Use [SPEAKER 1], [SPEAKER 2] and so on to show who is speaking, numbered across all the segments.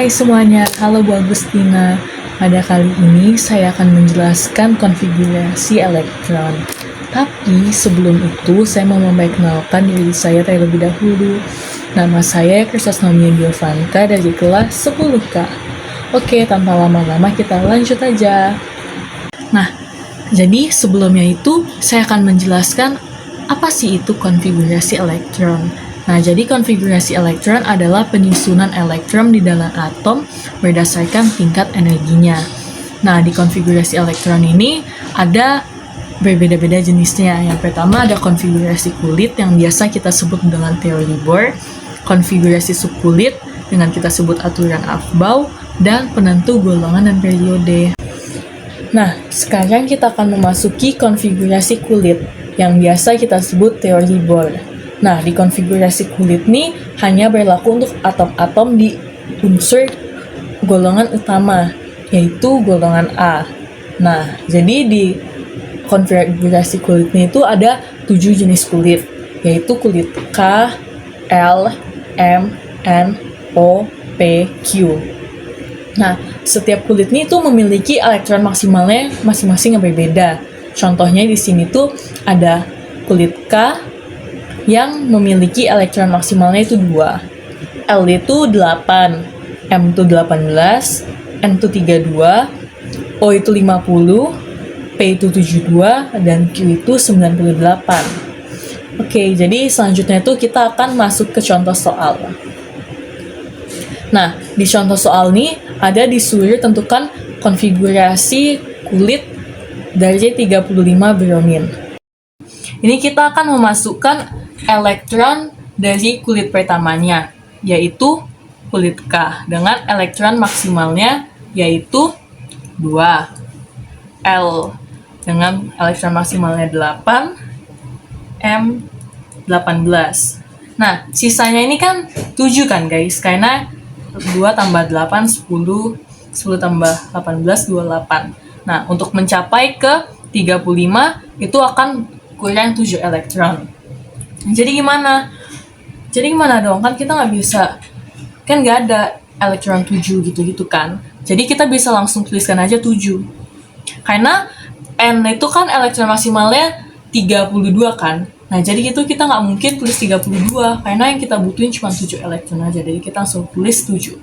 [SPEAKER 1] Hai semuanya, halo Bu Agustina. Pada kali ini saya akan menjelaskan konfigurasi elektron. Tapi sebelum itu saya mau memperkenalkan diri saya terlebih dahulu. Nama saya Kristasnomia Giovanka dari kelas 10K. Oke, tanpa lama-lama kita lanjut aja. Nah, jadi sebelumnya itu saya akan menjelaskan apa sih itu konfigurasi elektron. Nah, jadi konfigurasi elektron adalah penyusunan elektron di dalam atom berdasarkan tingkat energinya. Nah, di konfigurasi elektron ini ada berbeda-beda jenisnya. Yang pertama ada konfigurasi kulit yang biasa kita sebut dengan teori Bohr, konfigurasi subkulit dengan kita sebut aturan Aufbau, dan penentu golongan dan periode. Nah, sekarang kita akan memasuki konfigurasi kulit yang biasa kita sebut teori Bohr. Nah, di konfigurasi kulit ini hanya berlaku untuk atom-atom di unsur golongan utama, yaitu golongan A. Nah, jadi di konfigurasi kulit ini itu ada 7 jenis kulit, yaitu kulit K, L, M, N, O, P, Q. Nah, setiap kulit ini tuh memiliki elektron maksimalnya masing-masing yang berbeda. Contohnya di sini tuh ada kulit K yang memiliki elektron maksimalnya itu 2. L itu 8, M itu 18, N itu 32, O itu 50, P itu 72, dan Q itu 98. Oke, jadi selanjutnya itu kita akan masuk ke contoh soal. Nah, di contoh soal ini ada disuruh tentukan konfigurasi kulit dari 35 bromin. Ini kita akan memasukkan elektron dari kulit pertamanya, yaitu kulit K, dengan elektron maksimalnya yaitu 2. L dengan elektron maksimalnya 8, M 18. Nah, sisanya ini kan 7 kan guys, karena 2 tambah 8, 10, 10 tambah 18, 28. Nah, untuk mencapai ke 35, itu akan kurang 7 elektron. Jadi gimana dong? Kan kita nggak bisa, kan nggak ada elektron 7 gitu-gitu kan. Jadi kita bisa langsung tuliskan aja 7. Karena N itu kan elektron maksimalnya 32 kan. Nah, jadi itu kita nggak mungkin tulis 32, karena yang kita butuhin cuma 7 elektron aja. Jadi kita langsung tulis 7.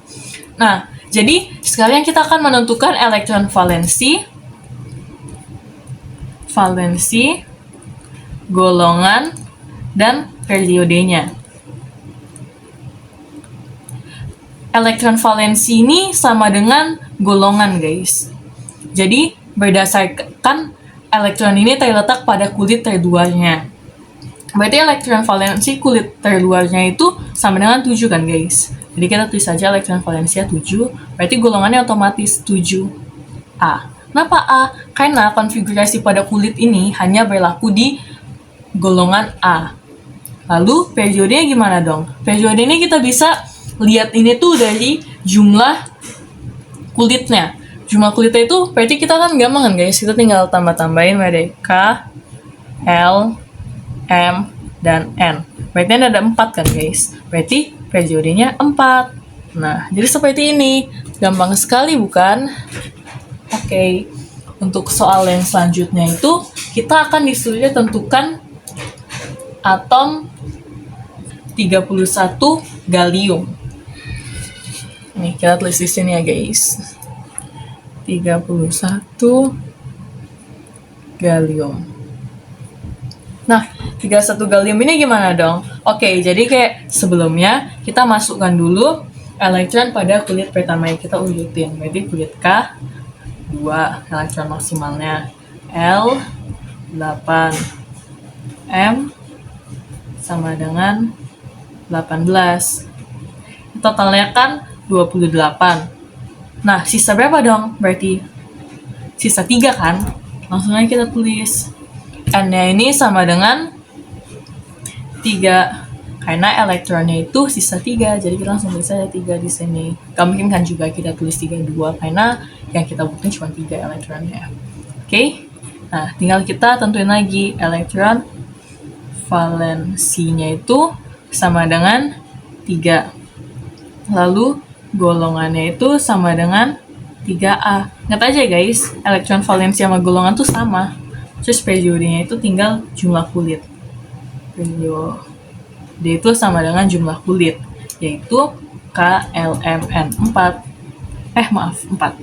[SPEAKER 1] Nah, jadi sekarang kita akan menentukan elektron valensi, golongan, dan periodenya. Elektron valensi ini sama dengan golongan guys. Jadi berdasarkan elektron ini terletak pada kulit terluarnya. Berarti elektron valensi kulit terluarnya itu sama dengan 7 kan guys. Jadi kita tulis saja elektron valensinya 7, berarti golongannya otomatis 7A. Kenapa A? Karena konfigurasi pada kulit ini hanya berlaku di golongan A. Lalu periodenya gimana dong? Periode ini kita bisa lihat ini tuh dari jumlah kulitnya. Jumlah kulitnya itu berarti kita kan gampang kan guys, kita tinggal tambah-tambahin dari K, L, M, dan N. Berarti ada 4 kan guys. Berarti periodenya 4. Nah, jadi seperti ini. Gampang sekali bukan? Oke. Untuk soal yang selanjutnya itu, kita akan disuruh tentukan atom 31 gallium. Nih, kita tulis di sini ya guys. 31 gallium. Nah, 31 gallium ini gimana dong? Oke, jadi kayak sebelumnya kita masukkan dulu elektron pada kulit pertama yang kita urutin. Berarti kulit K 2 elektron maksimalnya, L 8, M sama dengan 18. Totalnya kan 28. Nah, sisa berapa dong? Berarti sisa 3 kan? Langsung aja kita tulis. N-nya ini sama dengan 3. Karena elektronnya itu sisa 3, jadi kita langsung tulis aja 3 di sini. Gak mungkin kan juga kita tulis 32, karena yang kita butuhin cuma 3 elektronnya. Oke? Nah, tinggal kita tentuin lagi elektron valensinya itu sama dengan 3. Lalu golongannya itu sama dengan 3A. Ingat aja guys, elektron valensi sama golongan tuh sama. Terus periodenya itu tinggal jumlah kulit. Periode itu sama dengan jumlah kulit, yaitu KLMN 4. 4.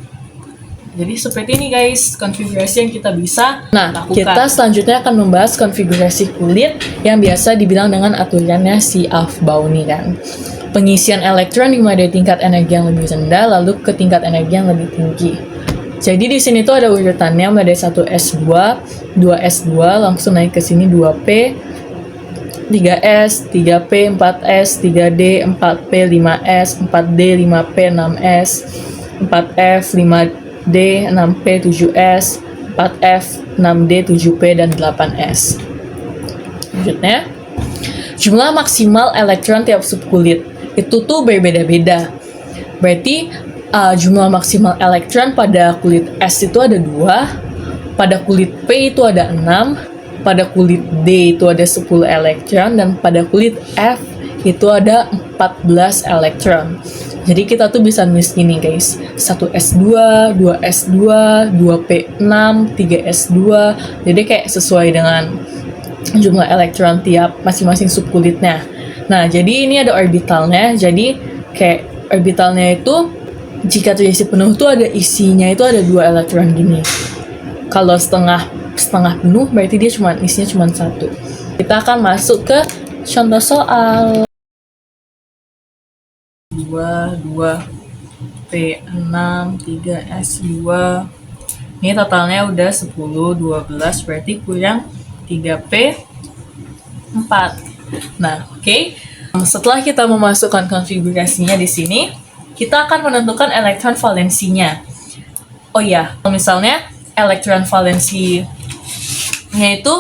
[SPEAKER 1] Jadi seperti ini guys, konfigurasi yang kita bisa lakukan. Kita selanjutnya akan membahas konfigurasi kulit yang biasa dibilang dengan aturannya si Aufbau nih kan. Pengisian elektron dimulai dari tingkat energi yang lebih rendah lalu ke tingkat energi yang lebih tinggi. Jadi di sini tuh ada urutannya mulai dari 1s2, 2s2 langsung naik ke sini 2p, 3s, 3p, 4s, 3d, 4p, 5s, 4d, 5p, 6s, 4f, 5d, 6p, 7s, 4f, 6d, 7p, dan 8s. Selanjutnya, jumlah maksimal elektron tiap subkulit itu tuh berbeda-beda. Berarti jumlah maksimal elektron pada kulit S itu ada 2, pada kulit P itu ada 6, pada kulit D itu ada 10 elektron, dan pada kulit F itu ada 14 elektron. Jadi kita tuh bisa nulis gini guys, 1s2, 2s2, 2p6, 3s2. Jadi kayak sesuai dengan jumlah elektron tiap masing-masing subkulitnya. Nah, jadi ini ada orbitalnya. Jadi kayak orbitalnya itu jika terisi penuh tuh ada isinya itu ada 2 elektron gini. Kalau setengah penuh berarti dia isinya cuma 1. Kita akan masuk ke contoh soal. 2, P6, 3S2. Ini totalnya udah 10, 12, berarti kurang 3P4. Nah, oke. Setelah kita memasukkan konfigurasinya di sini, kita akan menentukan elektron valensinya. Oh iya, misalnya elektron valensinya itu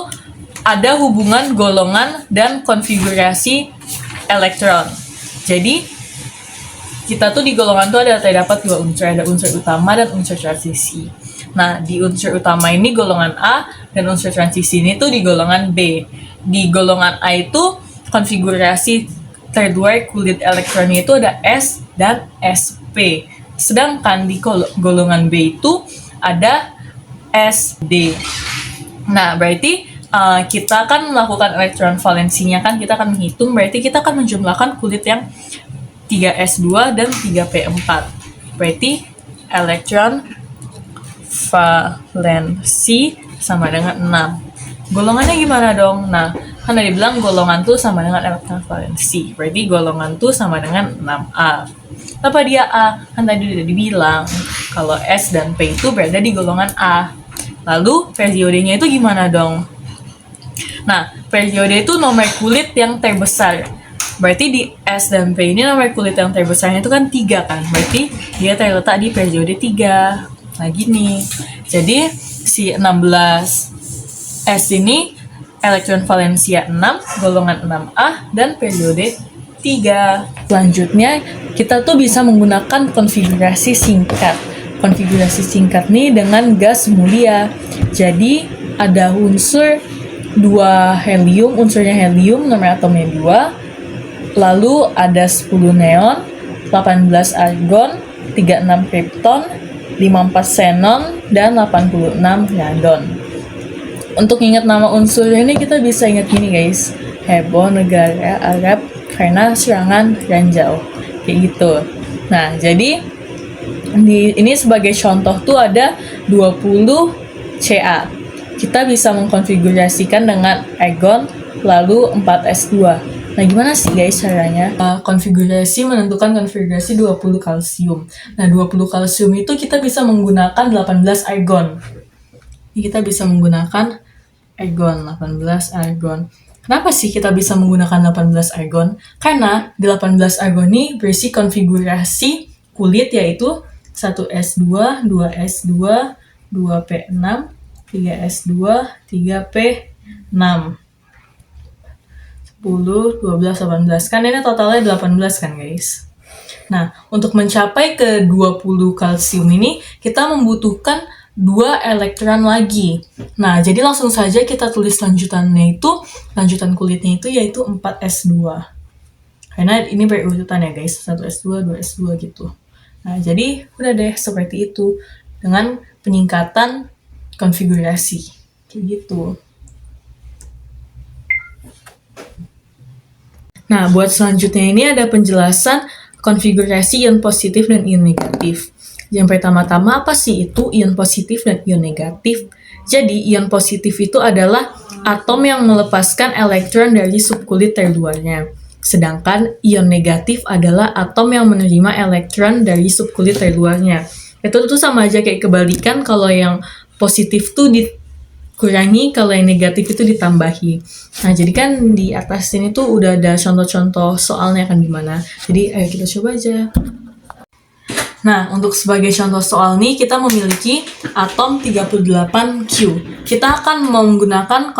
[SPEAKER 1] ada hubungan golongan dan konfigurasi elektron. Jadi, kita tuh di golongan tuh terdapat 2 unsur, ada unsur utama dan unsur transisi. Nah, di unsur utama ini golongan A, dan unsur transisi ini tuh di golongan B. Di golongan A itu konfigurasi terluar kulit elektronnya itu ada S dan SP. Sedangkan di golongan B itu ada SD. Nah, berarti kita akan melakukan elektron valensinya kan, kita akan menghitung, berarti kita akan menjumlahkan kulit yang 3s2 dan 3p4. Berarti elektron valensi sama dengan 6. Golongannya gimana dong? Nah, kan tadi bilang golongan tuh sama dengan elektron valensi. Berarti golongan tuh sama dengan 6A. Apa dia A? Kan tadi udah dibilang kalau S dan P itu berada di golongan A. Lalu periodenya itu gimana dong? Nah, periode itu nomor kulit yang terbesar. Berarti di S dan P ini nomor kulit yang terbesarnya itu kan 3 kan. Berarti dia terletak di periode 3. Nah gini. Jadi si 16S ini elektron valensia 6, golongan 6A, dan periode 3. Selanjutnya kita tuh bisa menggunakan konfigurasi singkat. Konfigurasi singkat nih dengan gas mulia. Jadi ada unsur 2 helium, unsurnya helium, nomor atomnya 2. Lalu ada 10 neon, 18 argon, 36 krypton, 54 xenon, dan 86 radon. Untuk ingat nama unsur ini kita bisa ingat gini guys, heboh negara Arab karena serangan ranjau, kayak gitu. Nah, jadi ini sebagai contoh tuh ada 20 Ca. Kita bisa mengkonfigurasikan dengan argon lalu 4s2. Nah, gimana sih guys caranya? Konfigurasi menentukan konfigurasi 20 kalsium. Nah, 20 kalsium itu kita bisa menggunakan 18 argon. Ini kita bisa menggunakan argon, 18 argon. Kenapa sih kita bisa menggunakan 18 argon? Karena 18 argon ini berisi konfigurasi kulit yaitu 1s2, 2s2, 2p6, 3s2, 3p6. 10, 12, 18. Kan ini totalnya 18 kan guys. Nah, untuk mencapai ke 20 kalsium ini, kita membutuhkan 2 elektron lagi. Nah, jadi langsung saja kita tulis lanjutan kulitnya itu yaitu 4s2. Karena ini berurutan ya guys, 1s2, 2s2 gitu. Nah, jadi udah deh seperti itu dengan peningkatan konfigurasi. Kayak gitu. Nah, buat selanjutnya ini ada penjelasan konfigurasi ion positif dan ion negatif. Yang pertama-tama apa sih itu ion positif dan ion negatif? Jadi, ion positif itu adalah atom yang melepaskan elektron dari subkulit terluarnya. Sedangkan ion negatif adalah atom yang menerima elektron dari subkulit terluarnya. Itu tuh sama aja kayak kebalikan, kalau yang positif tuh dikurangi, kalau yang negatif itu ditambahi. Nah, jadi kan di atas ini tuh udah ada contoh-contoh soalnya kan gimana. Jadi ayo kita coba aja. Nah, untuk sebagai contoh soal nih, kita memiliki atom 38Q. Kita akan menggunakan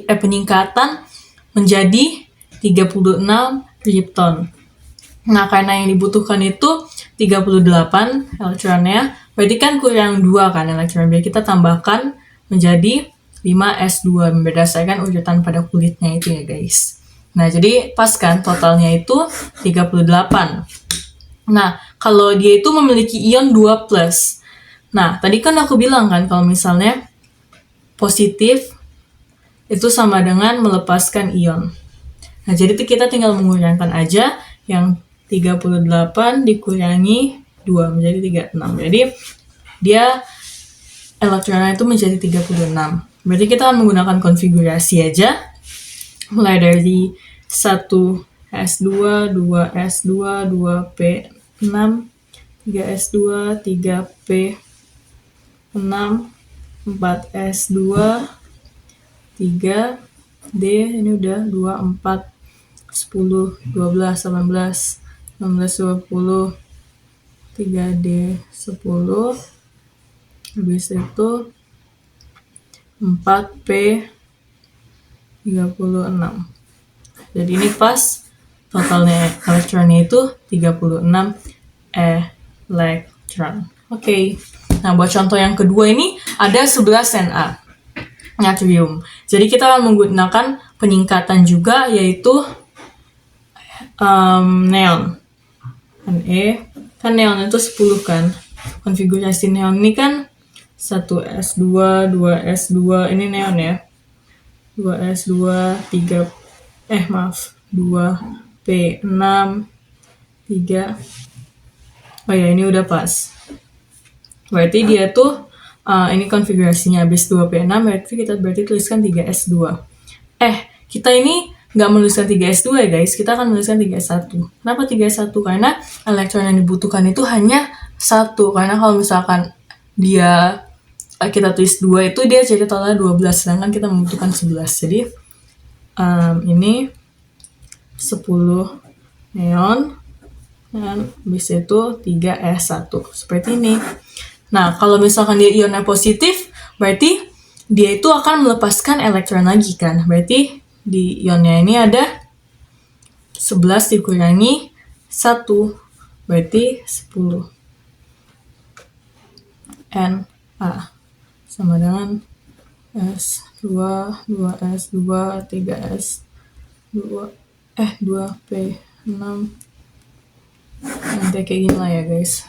[SPEAKER 1] peningkatan menjadi 36 krypton. Nah, karena yang dibutuhkan itu 38 elektronnya, berarti kan kurang 2 kan elektron. Jadi kita tambahkan menjadi 5s2 berdasarkan urutan pada kulitnya itu ya guys. Nah, jadi pas kan totalnya itu 38. Nah, kalau dia itu memiliki ion 2+. Nah, tadi kan aku bilang kan kalau misalnya positif itu sama dengan melepaskan ion. Nah, jadi kita tinggal mengurangkan aja yang 38 dikurangi 2 menjadi 36. Jadi dia elektronnya itu menjadi 36. Berarti kita akan menggunakan konfigurasi aja. Mulai dari 1s2, 2s2, 2p6, 3s2, 3p6, 4s2, 3d, ini udah 2, 4, 10, 12, 18, 19, 20, 3d, 10, habis itu 4p, 36. Jadi ini pas totalnya elektronnya itu 36 elektron. Oke. Nah, buat contoh yang kedua ini ada 11 Na natrium. Jadi kita akan menggunakan peningkatan juga, yaitu neon. Kan neon itu 10 kan. Konfigurasi neon ini kan 1s2, 2s2, ini neon ya. 2s2, 2p6, 3. Oh ya, ini udah pas. Berarti dia tuh ini konfigurasinya habis 2p6, berarti tuliskan 3s2. Kita ini nggak menuliskan 3s2 ya guys, kita akan menuliskan 3s1. Kenapa 3s1? Karena elektron yang dibutuhkan itu hanya 1. Karena kalau misalkan dia kita tulis 2 itu dia jadi totalnya 12, sedangkan kita membutuhkan 11. Jadi ini 10 neon dan habis itu 3s1 seperti ini. Nah, kalau misalkan dia ionnya positif, berarti dia itu akan melepaskan elektron lagi kan. Berarti di ionnya ini ada 11 dikurangi 1, berarti 10 Na sama dengan S2, 2S2, 3S2, 2P6. Nanti kayak gini lah ya guys.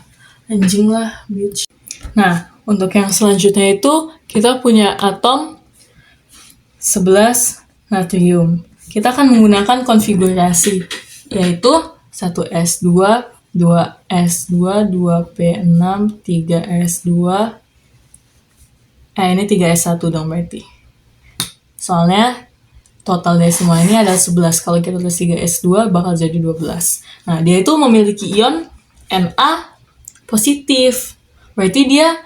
[SPEAKER 1] Anjing lah, bitch. Nah, untuk yang selanjutnya itu kita punya atom 11 natrium. Kita akan menggunakan konfigurasi, yaitu 1s2, 2s2, 2p6, 3s2. Ini 3s1 dong berarti. Soalnya total dari semua ini ada 11. Kalau kita tulis 3s2 bakal jadi 12. Nah, dia itu memiliki ion Na positif. Berarti dia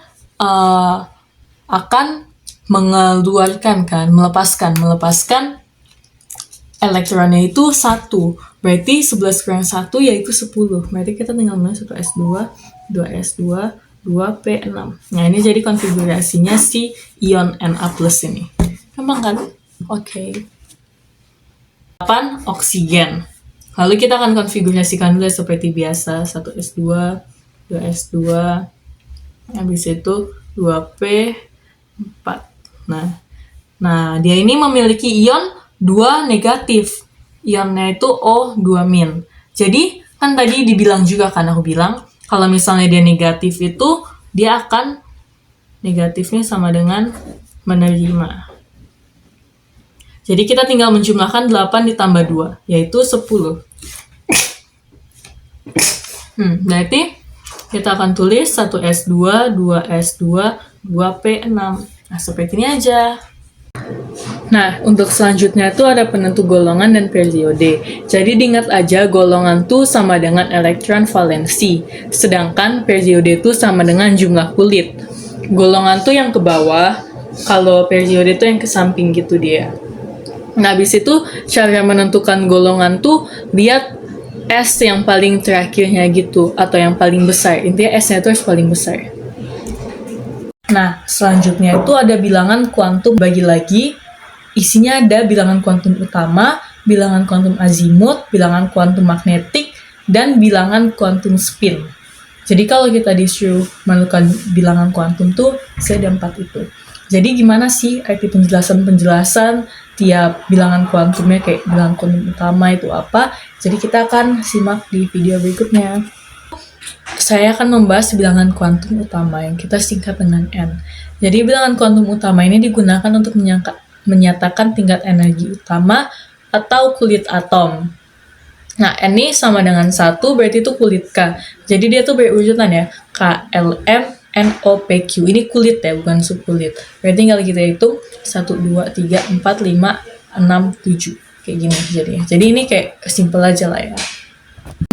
[SPEAKER 1] akan mengeluarkan kan, melepaskan elektronnya itu 1. Berarti 11 kurang 1 yaitu 10. Berarti kita tinggal menulis 1s2, 2s2, 2p6. Nah, ini jadi konfigurasinya si ion Na+ ini. Gampang kan? Oke. 8 oksigen. Lalu kita akan konfigurasikan dulu seperti biasa. 1s2, 2s2, habis itu 2p4. Nah, dia ini memiliki ion 2 negatif. Ionnya itu O2-. Jadi, kan tadi dibilang juga kan, aku bilang Kalau misalnya dia negatif itu, dia akan negatifnya sama dengan menerima. Jadi kita tinggal menjumlahkan 8 ditambah 2, yaitu 10. Berarti kita akan tulis 1S2, 2S2, 2P6. Nah, seperti ini aja. Nah, untuk selanjutnya itu ada penentu golongan dan periode. Jadi diingat aja golongan tuh sama dengan elektron valensi, sedangkan periode itu sama dengan jumlah kulit. Golongan tuh yang ke bawah, kalau periode itu yang ke samping gitu dia. Nah, habis itu cara menentukan golongan tuh lihat S yang paling terakhirnya gitu, atau yang paling besar. Intinya S-nya itu harus paling besar. Nah, selanjutnya itu ada bilangan kuantum. Bagi lagi, isinya ada bilangan kuantum utama, bilangan kuantum azimut, bilangan kuantum magnetik, dan bilangan kuantum spin. Jadi kalau kita disuruh menentukan bilangan kuantum tuh, ada 4 itu. Jadi gimana sih arti penjelasan tiap bilangan kuantumnya, kayak bilangan kuantum utama itu apa? Jadi kita akan simak di video berikutnya. Saya akan membahas bilangan kuantum utama yang kita singkat dengan N. Jadi bilangan kuantum utama ini digunakan untuk menyatakan tingkat energi utama atau kulit atom. Nah, N ini sama dengan 1, berarti itu kulit K. Jadi dia tuh berurutan ya, K, L, M, N, O, P, Q. Ini kulit ya, bukan subkulit. Berarti tinggal kita hitung 1, 2, 3, 4, 5, 6, 7. Kayak gini jadinya. Jadi ini kayak simple aja lah ya.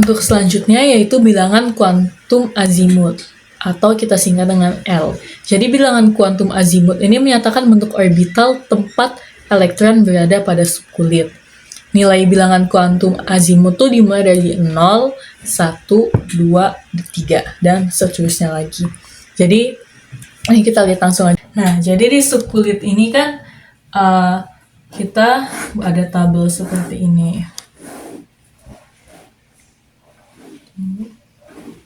[SPEAKER 1] Untuk selanjutnya yaitu bilangan kuantum azimut, atau kita singkat dengan L. Jadi bilangan kuantum azimut ini menyatakan bentuk orbital tempat elektron berada pada subkulit. Nilai bilangan kuantum azimut tuh dimulai dari 0, 1, 2, 3, dan seterusnya lagi. Jadi, ini kita lihat langsung aja. Nah, jadi di subkulit ini kan kita ada tabel seperti ini.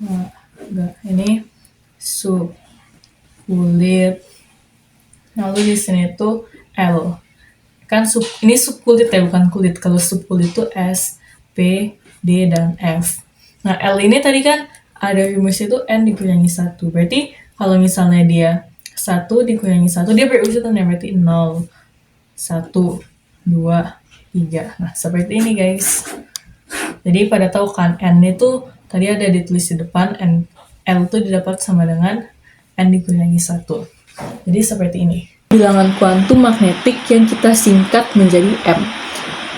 [SPEAKER 1] Nah, ini subkulit. Lalu di sini tuh L. Kan ini subkulit ya, bukan kulit. Kalau subkulit itu S, P, D, dan F. Nah, L ini tadi kan ada rumusnya itu N dikurangi 1. Berarti kalau misalnya dia 1 dikurangi 1, dia berurutan ya, berarti 0, 1, 2, 3. Nah, seperti ini guys. Jadi pada tahu kan N itu tadi ada ditulis di depan, L itu didapat sama dengan N dikurangi 1. Jadi seperti ini. Bilangan kuantum magnetik yang kita singkat menjadi M.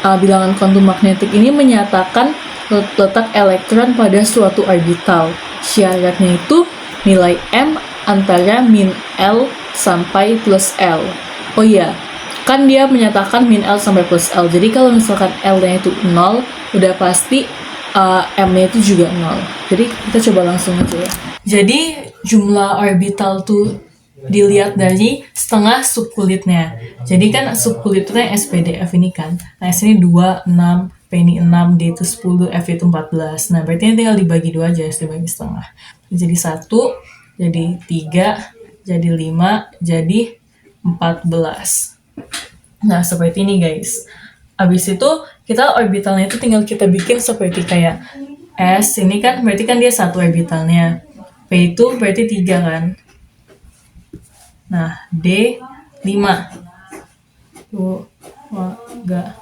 [SPEAKER 1] Bilangan kuantum magnetik ini menyatakan letak elektron pada suatu orbital. Syaratnya itu nilai M antara min L sampai plus L. Oh iya, kan dia menyatakan min L sampai plus L. Jadi kalau misalkan L-nya itu 0, udah pasti M-nya itu juga 0. Jadi kita coba langsung aja ya. Jadi jumlah orbital tuh dilihat dari setengah subkulitnya. Jadi kan subkulit itu kan SPDF ini kan. Nah, S ini 2, 6, P ini 6, D itu 10, F itu 14. Nah, berarti ini tinggal dibagi 2 aja, dibagi setengah. Jadi 1, jadi 3, jadi 5, jadi 14. Nah, seperti ini guys. Habis itu, kita orbitalnya itu tinggal kita bikin seperti kayak S, ini kan berarti kan dia 1 orbitalnya. P itu berarti 3 kan. Nah, D 5. 2, 3,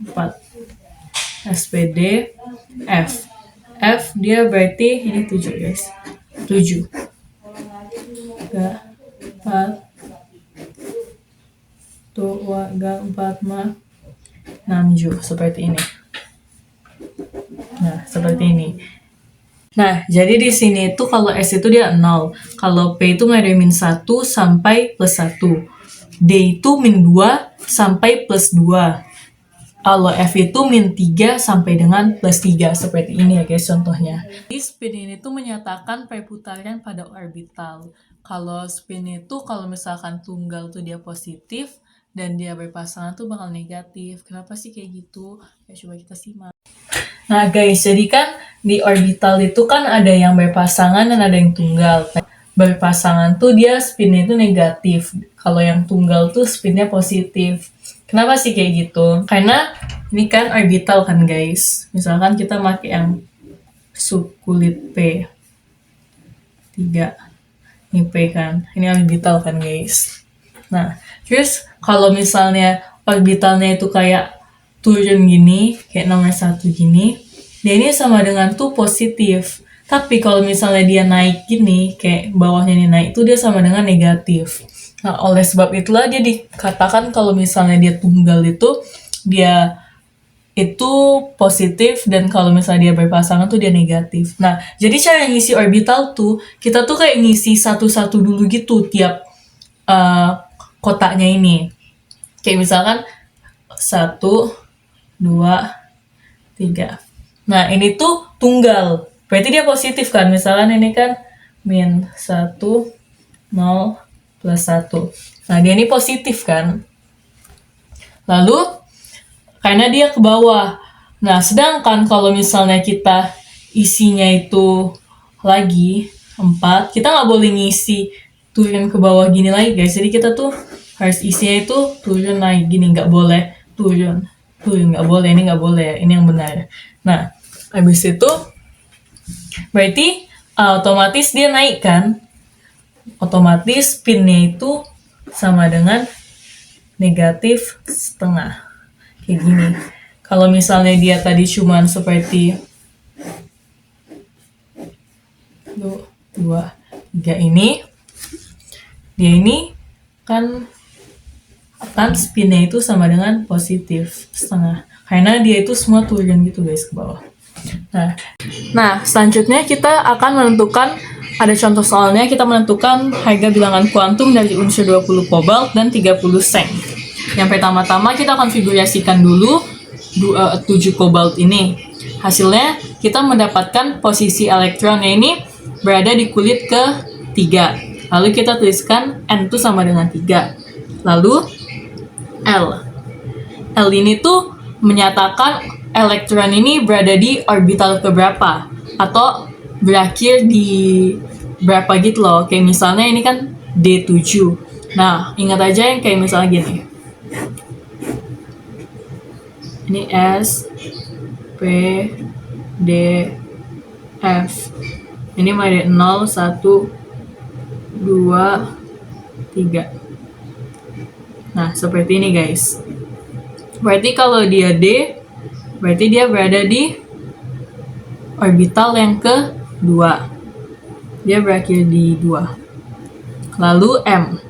[SPEAKER 1] 4. SPD F. F dia berarti ini 7 guys. 7. 3, 4. 2, 3, 4, 5, 6, 7. Seperti ini. Nah, seperti ini. Nah, jadi di sini tuh kalau S itu dia 0. Kalau P itu dari min 1 sampai plus 1. D itu min 2 sampai plus 2. Kalau F itu min 3 sampai dengan plus 3. Seperti ini ya guys contohnya. Jadi spin ini tuh menyatakan perputaran pada orbital. Kalau spin itu kalau misalkan tunggal tuh dia positif, dan dia berpasangan tuh bakal negatif. Kenapa sih kayak gitu? Ya coba kita simak. Nah guys, jadi kan di orbital itu kan ada yang berpasangan dan ada yang tunggal. Berpasangan tuh dia spinnya itu negatif. Kalau yang tunggal tuh spinnya positif. Kenapa sih kayak gitu? Karena ini kan orbital kan guys. Misalkan kita pakai yang subkulit P 3. Ini P kan, ini orbital kan guys. Nah, terus kalau misalnya orbitalnya itu kayak turun gini, kayak nomor 1 gini, dia ini sama dengan tuh positif. Tapi kalau misalnya dia naik gini, kayak bawahnya ini naik, itu dia sama dengan negatif. Nah, oleh sebab itulah dia dikatakan kalau misalnya dia tunggal itu, dia itu positif, dan kalau misalnya dia berpasangan tuh dia negatif. Nah, jadi cara ngisi orbital tuh, kita tuh kayak ngisi satu-satu dulu gitu tiap kotaknya ini. Kayak misalkan 1, 2, 3. Nah, ini tuh tunggal. Berarti dia positif kan? Misalkan ini kan min 1, 0, plus 1. Nah, dia ini positif kan? Lalu, karena dia ke bawah. Nah, sedangkan kalau misalnya kita isinya itu lagi 4, kita nggak boleh ngisi turun ke bawah gini lagi guys. Jadi kita tuh harus isinya itu turun lagi gini, nggak boleh turun nggak boleh, ini nggak boleh, ini yang benar. Nah, habis itu berarti otomatis dia naik kan, otomatis spinnya itu sama dengan negatif setengah. Kayak gini. Kalau misalnya dia tadi cuman seperti 2, 3 ini, dia ini kan spinnya itu sama dengan positif setengah. Karena dia itu semua turun gitu guys ke bawah. Nah, selanjutnya kita akan menentukan, ada contoh soalnya, kita menentukan harga bilangan kuantum dari unsur 20 kobalt dan 30 seng. Yang pertama-tama kita konfigurasikan dulu 7 kobalt ini. Hasilnya kita mendapatkan posisi elektronnya ini berada di kulit ke-3. Lalu kita tuliskan N itu sama dengan 3. Lalu L ini tuh menyatakan elektron ini berada di orbital keberapa, atau berakhir di berapa gitu loh. Kayak misalnya ini kan D7. Nah, ingat aja yang kayak misalnya gini. Ini S, P, D, F. Ini mulai 0, 1, 2, 3. Nah, seperti ini guys. Berarti kalau dia D, berarti dia berada di orbital yang ke-2. Dia berakhir di 2. Lalu M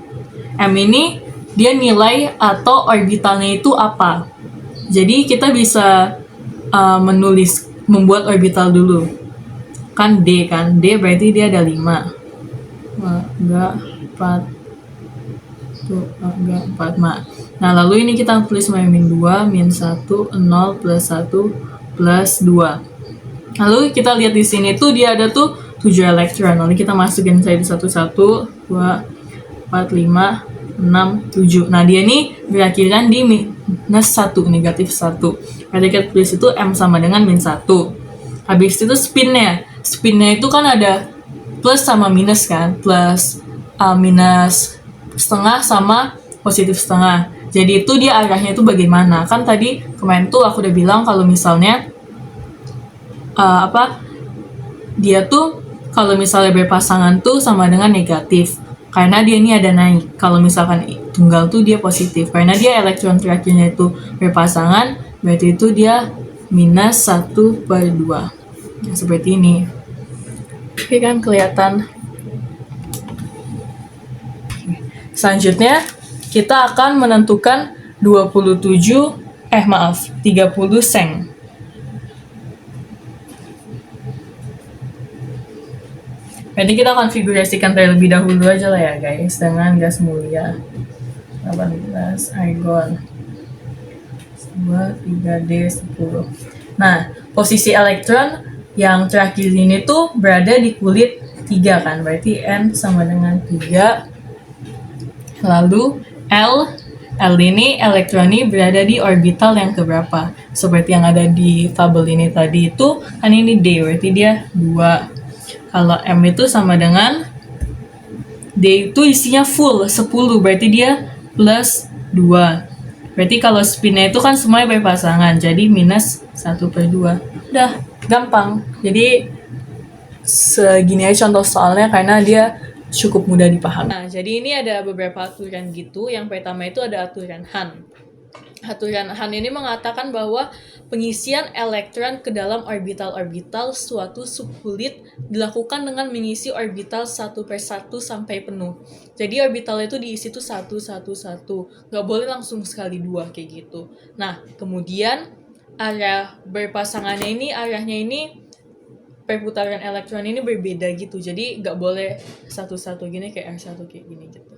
[SPEAKER 1] ini dia nilai atau orbitalnya itu apa? Jadi kita bisa membuat orbital dulu. Kan D berarti dia ada 5. Enggak, 4. Enggak, 4. Nah, lalu ini kita tulis min 2, min 1, 0, plus 1, plus 2. Lalu kita lihat di sini tuh dia ada tuh 7 elektron. Lalu kita masukin saja 1, 2, 4, 5, 6, 7. Nah, dia ini berakhirkan di minus 1, negatif 1. Berarti kita tulis itu M sama dengan min 1. Habis itu spinnya itu kan ada plus sama minus kan, plus minus setengah sama positif setengah. Jadi itu dia arahnya itu bagaimana. Kan tadi kemarin tuh aku udah bilang kalau misalnya dia tuh kalau misalnya berpasangan tuh sama dengan negatif, karena dia ini ada naik. Kalau misalkan tunggal tuh dia positif, karena dia elektron terakhirnya itu berpasangan, berarti itu dia minus 1/2. Nah, seperti ini. Oke kan, kelihatan. Selanjutnya kita akan menentukan 30 seng. Jadi kita konfigurasikan terlebih dahulu aja lah ya guys, dengan gas mulia 18 argon 2, 3D 10. Nah, posisi elektron yang terakhir ini tuh berada di kulit 3 kan, berarti N sama dengan 3. Lalu L ini elektron ini berada di orbital yang keberapa? Seperti yang ada di tabel ini tadi itu, kan ini D, berarti dia 2. Kalau M itu sama dengan D itu isinya full 10, berarti dia plus 2. Berarti kalau spinnya itu kan semuanya berpasangan, jadi minus 1/2. Udah, gampang. Jadi segini aja contoh soalnya karena dia cukup mudah dipahami. Nah, jadi ini ada beberapa aturan gitu. Yang pertama itu ada aturan Hahn. Aturan Hahn ini mengatakan bahwa pengisian elektron ke dalam orbital-orbital suatu subkulit dilakukan dengan mengisi orbital satu per satu sampai penuh. Jadi orbital itu diisi tuh satu. Nggak boleh langsung sekali dua kayak gitu. Nah, kemudian arah berpasangannya ini, arahnya ini perputaran elektron ini berbeda gitu. Jadi nggak boleh satu-satu gini kayak R1 kayak gini gitu.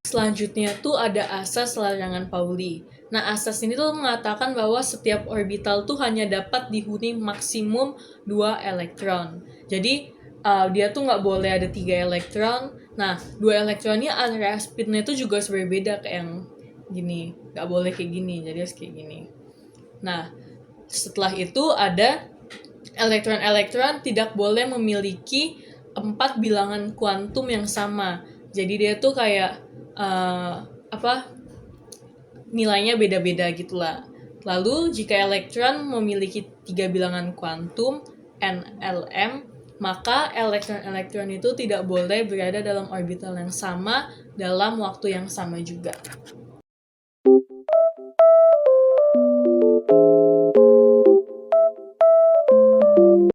[SPEAKER 1] Selanjutnya tuh ada asas larangan Pauli. Nah, asas ini tuh mengatakan bahwa setiap orbital tuh hanya dapat dihuni maksimum 2 elektron. Jadi, dia tuh nggak boleh ada 3 elektron. Nah, 2 elektronnya area speednya itu juga berbeda kayak yang gini. Nggak boleh kayak gini, jadi harus kayak gini. Nah, setelah itu ada elektron-elektron tidak boleh memiliki 4 bilangan kuantum yang sama. Jadi dia tuh kayak nilainya beda-beda gitulah. Lalu jika elektron memiliki 3 bilangan kuantum NLM, maka elektron-elektron itu tidak boleh berada dalam orbital yang sama dalam waktu yang sama juga.